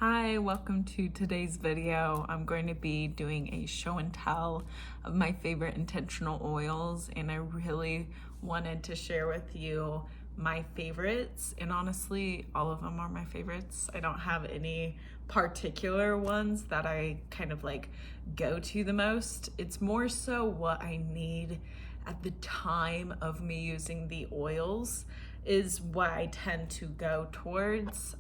Hi, welcome to today's video. I'm going to be doing a show and tell of my favorite intentional oils, and I really wanted to share with you my favorites, and honestly, all of them are my favorites. I don't have any particular ones that I kind of like go to the most. It's more so what I need at the time of me using the oils is what I tend to go towards.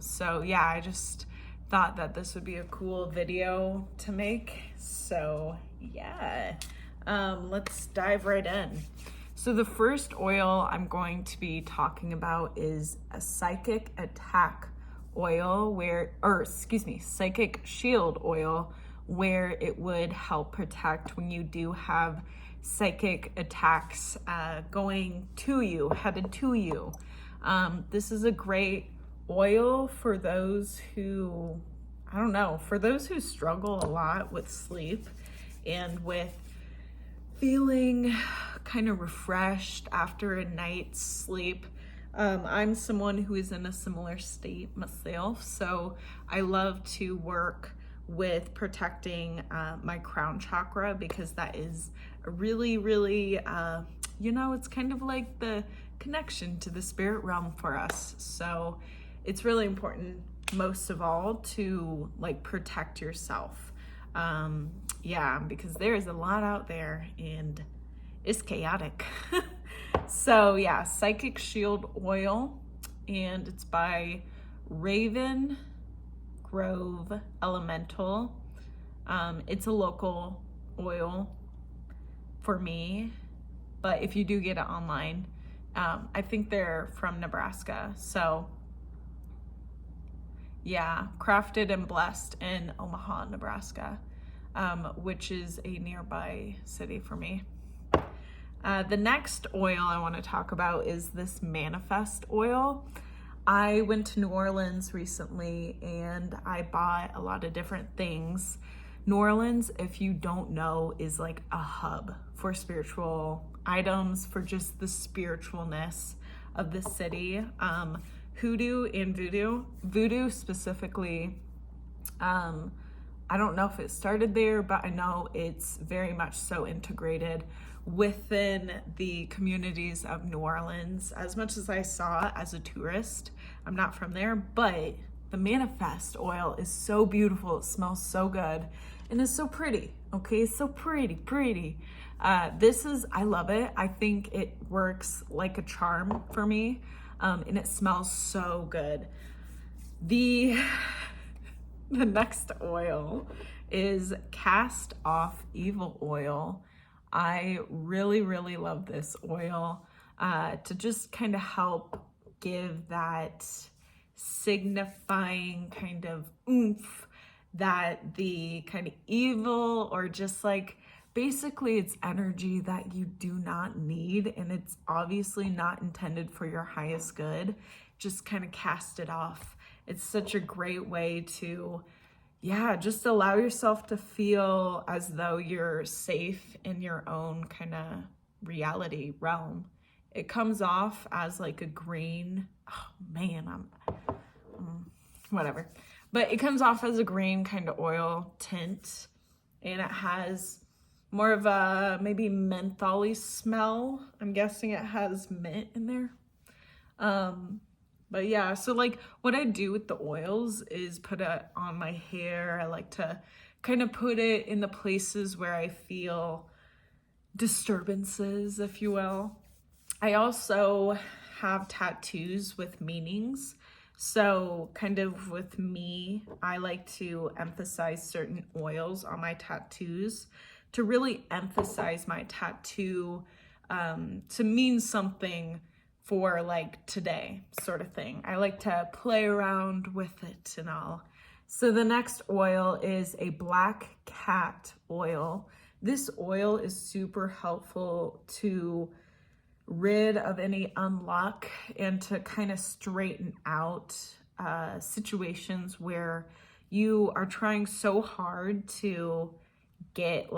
So yeah, I just thought that this would be a cool video to make. So yeah, let's dive right in. So the first oil I'm going to be talking about is a Psychic Attack oil Psychic Shield oil, where it would help protect when you do have psychic attacks going to you, headed to you. This is a great oil for those who, for those who struggle a lot with sleep and with feeling kind of refreshed after a night's sleep. I'm someone who is in a similar state myself, so I love to work with protecting my crown chakra, because that is a really, it's kind of like the connection to the spirit realm for us. So it's really important, most of all, to like protect yourself. Because there's a lot out there and it's chaotic. So yeah, Psychic Shield oil, and it's by Raven Grove Elemental. It's a local oil for me, but if you do get it online, I think they're from Nebraska. So yeah, crafted and blessed in Omaha, Nebraska, which is a nearby city for me. The next oil I want to talk about is this Manifest oil. I went to New Orleans recently and I bought a lot of different things. New Orleans, if you don't know, is like a hub for spiritual items, for just the spiritualness of the city. Hoodoo and voodoo specifically, I don't know if it started there, but I know it's very much so integrated within the communities of New Orleans. As much as I saw as a tourist, I'm not from there, but the Manifest oil is so beautiful. It smells so good and it's so pretty. Okay, it's so pretty. I love it. I think it works like a charm for me, and it smells so good. The next oil is Cast Off Evil oil. I really love this oil to just kind of help give that signifying kind of oomph that the kind of evil, or just like basically it's energy that you do not need, and it's obviously not intended for your highest good. Just kind of cast it off. It's such a great way to just allow yourself to feel as though you're safe in your own kind of reality realm. It comes off as like a green, whatever. But it comes off as a green kind of oil tint, and it has more of a maybe mentholy smell. I'm guessing it has mint in there. But yeah, so like what I do with the oils is put it on my hair. I like to kind of put it in the places where I feel disturbances, if you will. I also have tattoos with meanings. So kind of with me, I like to emphasize certain oils on my tattoos to really emphasize my tattoo to mean something for like today, sort of thing. I like to play around with it and all. So the next oil is a Black Cat oil. This oil is super helpful to rid of any unluck and to kind of straighten out situations where you are trying so hard to get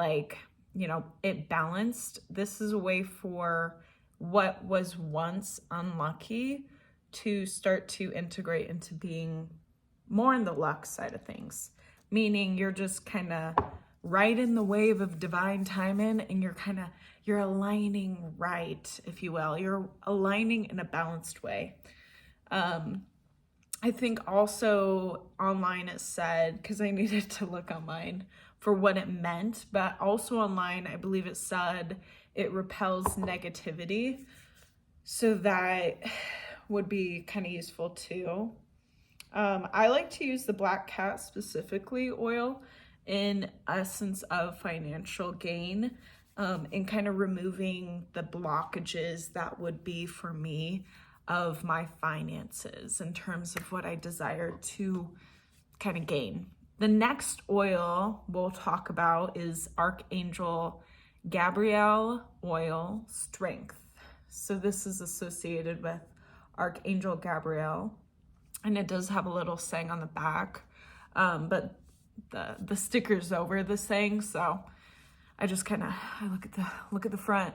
it balanced. This is a way for what was once unlucky to start to integrate into being more in the luck side of things, meaning you're just kind of right in the wave of divine timing, and you're aligning right, if you will. You're aligning in a balanced way. I think also online it said, because I needed to look online for what it meant, but also online, I believe it said it repels negativity. So that would be kind of useful too. I like to use the Black Cat specifically oil in essence of financial gain, and kind of removing the blockages that would be for me of my finances in terms of what I desire to kind of gain. The next oil we'll talk about is Archangel Gabriel Oil Strength. So this is associated with Archangel Gabriel, and it does have a little saying on the back, but the sticker's over the saying, so I just I look at the front.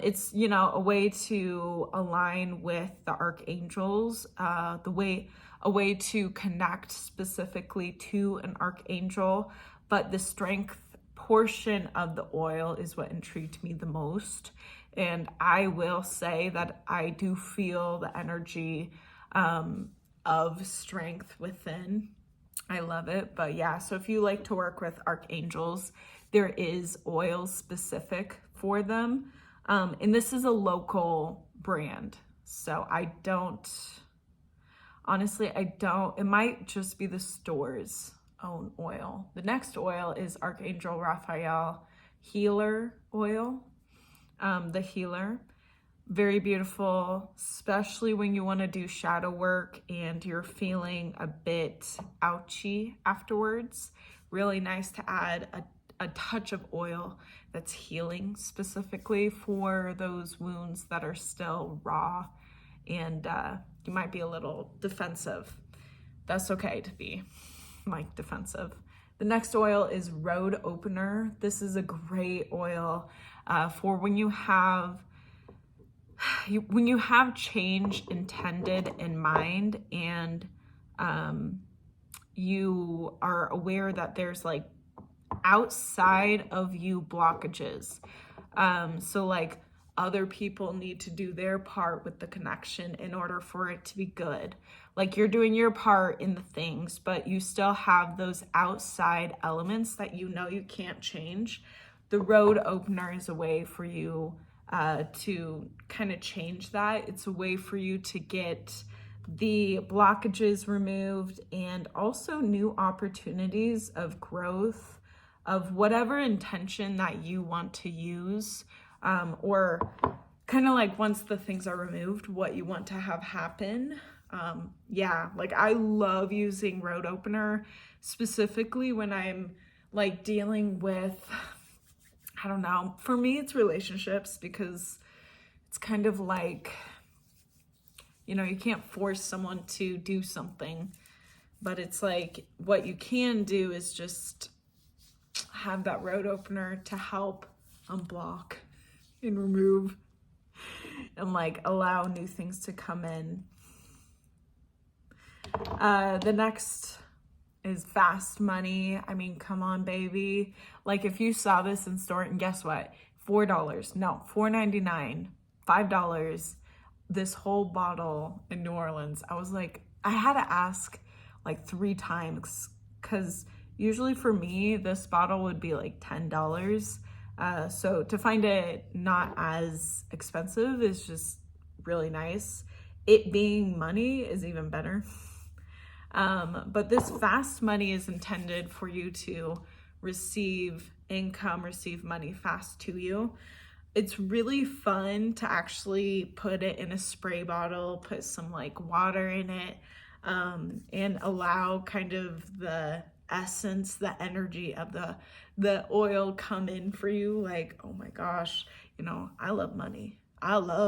It's, you know, a way to align with the archangels, a way to connect specifically to an archangel, but the strength portion of the oil is what intrigued me the most. And I will say that I do feel the energy of strength within. I love it. But yeah, so if you like to work with archangels, there is oil specific for them. And this is a local brand. So honestly, it might just be the store's own oil. The next oil is Archangel Raphael Healer Oil. The Healer, very beautiful, especially when you want to do shadow work and you're feeling a bit ouchy afterwards. Really nice to add a touch of oil that's healing specifically for those wounds that are still raw and you might be a little defensive. That's okay to be like defensive. The next oil is Road Opener. This is a great oil for when you have change intended in mind, and you are aware that there's like outside of you blockages. So like other people need to do their part with the connection in order for it to be good. Like you're doing your part in the things, but you still have those outside elements that you know you can't change. The Road Opener is a way for you to kind of change that. It's a way for you to get the blockages removed and also new opportunities of growth of whatever intention that you want to use, or kind of like once the things are removed, what you want to have happen. Yeah, like I love using Road Opener specifically when I'm like dealing with, I don't know, for me it's relationships, because it's kind of like, you know, you can't force someone to do something, but it's like what you can do is just have that Road Opener to help unblock and remove and like allow new things to come in. The next is Fast Money. I mean, come on, baby. Like if you saw this in store, and guess what? $4, no, $4.99, $5, this whole bottle in New Orleans. I was like, I had to ask like 3 times, because usually for me, this bottle would be like $10. So to find it not as expensive is just really nice. It being money is even better. But this Fast Money is intended for you to receive income, receive money fast to you. It's really fun to actually put it in a spray bottle, put some like water in it, and allow kind of the essence, the energy of the oil come in for you. Like, oh my gosh, you know, I love money. But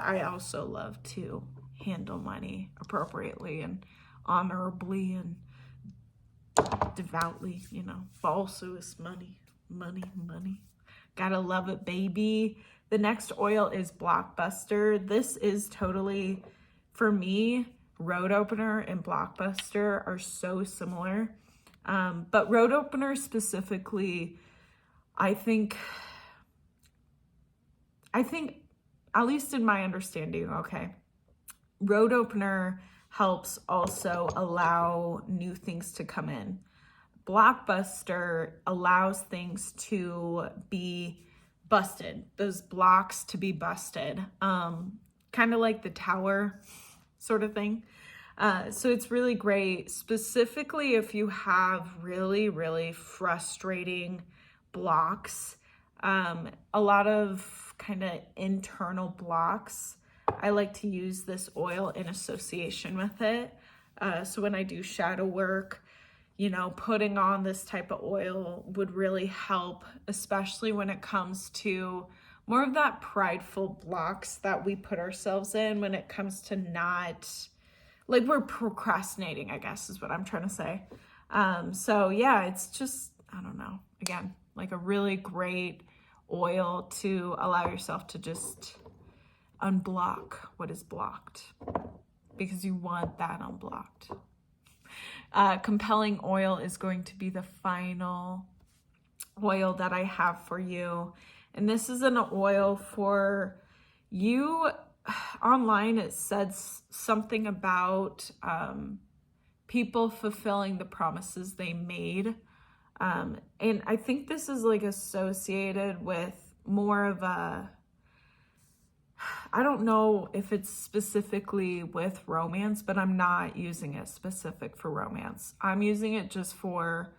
I also love to handle money appropriately and honorably and devoutly, you know. Also is money. Gotta love it, baby. The next oil is Blockbuster. This is totally, for me, Road Opener and Blockbuster are so similar. But Road Opener specifically, I think, at least in my understanding, okay, Road Opener helps also allow new things to come in. Blockbuster allows things to be busted, those blocks to be busted, kind of like the tower sort of thing. So it's really great, specifically if you have really, really frustrating blocks, a lot of kind of internal blocks. I like to use this oil in association with it. So when I do shadow work, you know, putting on this type of oil would really help, especially when it comes to more of that prideful blocks that we put ourselves in when it comes to not, like, we're procrastinating, I guess is what I'm trying to say. So yeah, it's just, I don't know, again, like a really great oil to allow yourself to just unblock what is blocked, because you want that unblocked. Compelling Oil is going to be the final oil that I have for you. And this is an oil for you. Online, it says something about people fulfilling the promises they made. And I think this is like associated with more of a, I don't know if it's specifically with romance, but I'm not using it specific for romance. I'm using it just for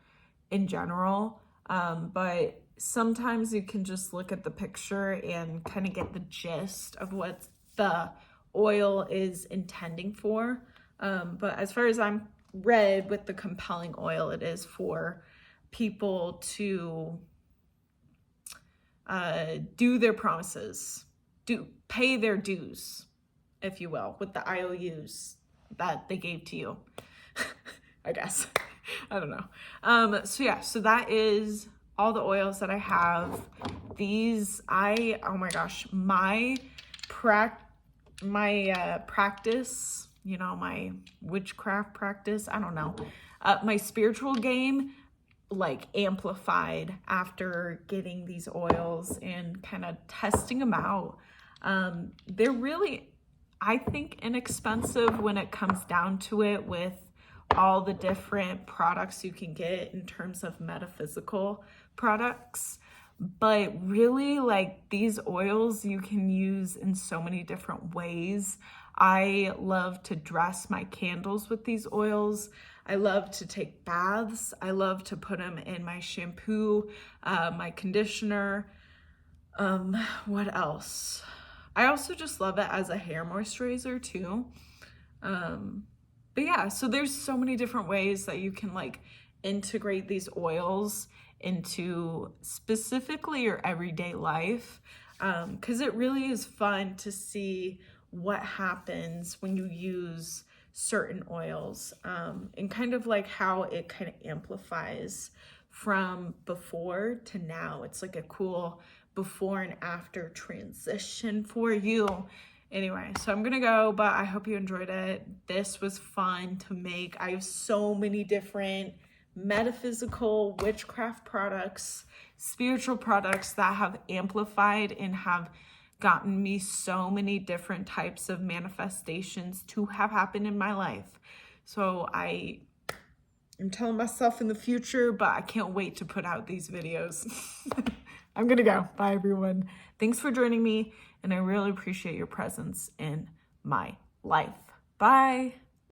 in general. But sometimes you can just look at the picture and kind of get the gist of what the oil is intending for. But as far as I'm read with the compelling oil, it is for people to do their promises, pay their dues, if you will, with the IOUs that they gave to you, I guess. I don't know. So yeah, so that is all the oils that I have. These, oh my gosh, my practice, you know, my witchcraft practice, I don't know, my spiritual game, like, amplified after getting these oils and kind of testing them out. They're really, I think, inexpensive when it comes down to it, with all the different products you can get in terms of metaphysical products. But really, like, these oils you can use in so many different ways. I love to dress my candles with these oils. I love to take baths. I love to put them in my shampoo, my conditioner. What else? I also just love it as a hair moisturizer too. But yeah, so there's so many different ways that you can, like, integrate these oils into specifically your everyday life. Because it really is fun to see what happens when you use certain oils, and kind of like how it kind of amplifies from before to now. It's like a cool before and after transition for you. Anyway, so I'm gonna go, but I hope you enjoyed it. This was fun to make. I have so many different metaphysical witchcraft products, spiritual products that have amplified and have gotten me so many different types of manifestations to have happened in my life. So I am telling myself in the future, but I can't wait to put out these videos. I'm gonna go. Bye, everyone. Thanks for joining me, and I really appreciate your presence in my life. Bye.